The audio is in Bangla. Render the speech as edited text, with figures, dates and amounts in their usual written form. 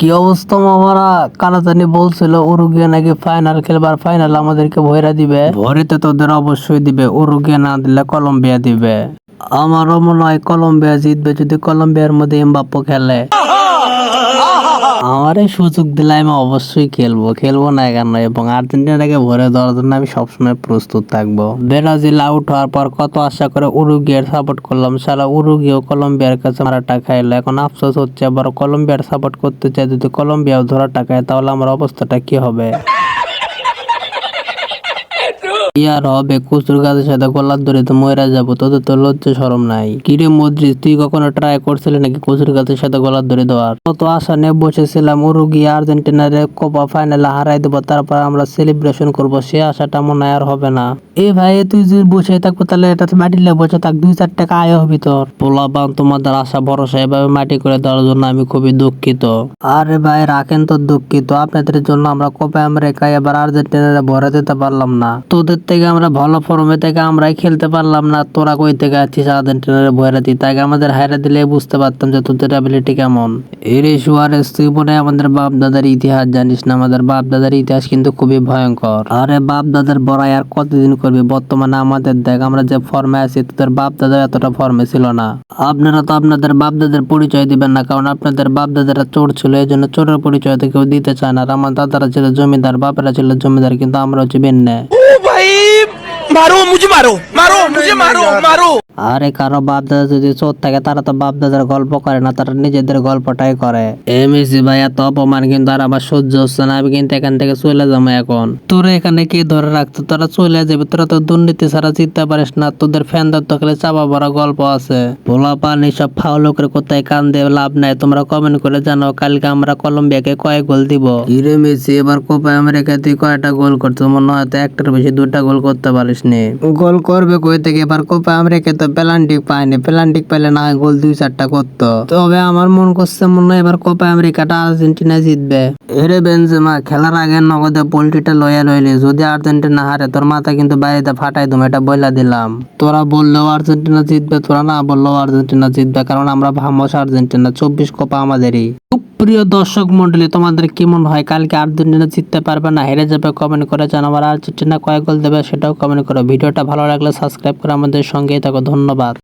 কি অবস্থা মামারা? কানাজানি বলছিল উরুগুয়ে নাকি ফাইনাল খেলবার, ফাইনাল আমাদেরকে ভয়রা দিবে। ভয়তে তোদের অবশ্যই দিবে, উরুগুয়ে না দিলে কলম্বিয়া দিবে। আমারও মনে হয় কলম্বিয়া জিতবে যদি কলম্বিয়ার মধ্যে এমবাপ্পে খেলে। আমারে সুযোগ দিলে আমি অবশ্যই খেলবো না কেন, এবং আর্জেন্টিনাকে ভরে দেওয়ার জন্য আমি সবসময় প্রস্তুত থাকবো। ব্রাজিল আউট হওয়ার পর কত আশা করে উরুগুয়ের সাপোর্ট করলাম, সারা উরুগুয়ে কলম্বিয়ার কাছে মারাটা খাইলো। এখন আফসোস হচ্ছে, আবার কলম্বিয়ার সাপোর্ট করতে চাই, যদি কলম্বিয়াও ধরাটা খায় তাহলে আমার অবস্থাটা কি হবে। ইয়ার হবে কচুর গাছের সাথে গলার ধরে তো ময়রা যাবো, তোদের তো লজ্জা শরম নাই। কিরে মদ্রিস, তুই কখনো ট্রাই করছিলি নাকি কচুর গাছের সাথে গলার ধরে দেওয়ার? কত আশা নিয়ে বসেছিলাম উরুগুয়ে আর্জেন্টিনার কোপা ফাইনালে হারাই দেবো, তারপর আমরা সেলিব্রেশন করব, সে আশাটা মনে হয় আর হবে না। এ ভাই, তুই যদি বসে থাকবো তাহলে এটা মাটিলে বসে থাক, 2-4 টাকা আয় হবি তোর। পোলাপান তোমাদের আশা ভরসা এভাবে মাটি করে দেওয়ার জন্য আমি খুবই দুঃখিত। আরে ভাই রাখেন তো দুঃখিত, আপনাদের জন্য আমরা কোপা আমেরিকায় এবার আর্জেন্টিনারে ভরে দিতে পারলাম না। তোদের থেকে আমরা ভালো ফর্মে থেকে আমরাই খেলতে পারলাম না, তোরা কই থেকে আছিস আর্জেন্টিনারে ভরে দিতে? আগে আমাদের হাইরা দিলে বুঝতে পারতাম যে তোদের অ্যাবিলিটি কেমন। এরে সুয়ারেস, তুই মনে হয় আমাদের বাপ দাদার ইতিহাস জানিস না? আমাদের বাপ দাদার ইতিহাস কিন্তু খুবই ভয়ঙ্কর। আরে বাপ দাদার বড়াই আর কতদিন করবি? বর্তমানে আমাদের দেখ, আমরা যে ফর্মে আছি, তোদের বাপ দাদা এতটা ফর্মে ছিল না। আপনারা তো আপনাদের বাপ দাদার পরিচয় দিবেন না, কারণ আপনাদের বাপ দাদারা চোর ছিল, এই জন্য চোরের পরিচয় তো কেউ দিতে চায় না। আর আমার দাদারা ছিল জমিদার, বাপেরা ছিল জমিদার, কিন্তু আমরা হচ্ছে বেন্নে। मारो मुझे मारो मारो मुझे मारो मारो। আরে কারো বাপ দাদা যদি চোর থাকে, তারা তো বাপ দাদার গল্প করে না, তারা নিজেদের গল্পটাই করে। মেসি ভাই, এত অপমান কিন্তু আর আবার সহ্য হচ্ছে না, আমি কিন্তু এখান থেকে চলে যাবো এখন। তোরা এখানে কে ধরে রাখতো? তোরা চলে যাবে, তোরা তো দুর্নীতি ছাড়া জিততে পারিস না, তোদের ফ্যানদের তো খালি চাপা ভরা গল্প আছে। ভোলা পানি সব ফাউল লোকের কোথায় কান দিয়ে লাভ নাই। তোমরা কমেন্ট করে জানাও কালকে আমরা কলম্বিয়াকে কয় গোল দিব। হিরে মেসি, এবার কোপা আমেরিকায় তুই কয়টা গোল করছো? মনে হয় তো একটার বেশি 2টা গোল করতে পারিস নি। গোল করবে কই থেকে? এবার কোপা আমেরিকা তো পেনাল্টি পায়নি, পেনাল্টি পেলে না গোল 2-4টা করতো। তবে আমার মন করছে মনে হয় এবার কোপা আমেরিকাটা আর্জেন্টিনা জিতবে। এরে বেনজেমা, খেলার আগে নগদে পোল্ট্রিটা লইয়া লইলি, যদি আর্জেন্টিনা হারে তোর মাথা কিন্তু বাইরে ফাটাই দেবো, এটা বইলা দিলাম। তোরা বললেও আর্জেন্টিনা জিতবে, তোরা না বললেও আর্জেন্টিনা জিতবে, কারণ আমরা ভামস আর্জেন্টিনা, 24 কোপা আমাদেরই। প্রিয় দর্শক মন্ডলী, তোমাদের কি মনে হয় কালকে আর্জেন্টিনা জিততে পারবে না হেরে যাবে? কমেন্ট করে জানাও। আর আর্জেন্টিনা কয় গোল দেবে সেটাও কমেন্ট করো। ভিডিওটা ভালো লাগলে সাবস্ক্রাইব করে আমাদের সঙ্গেই থাকো। ধন্যবাদ।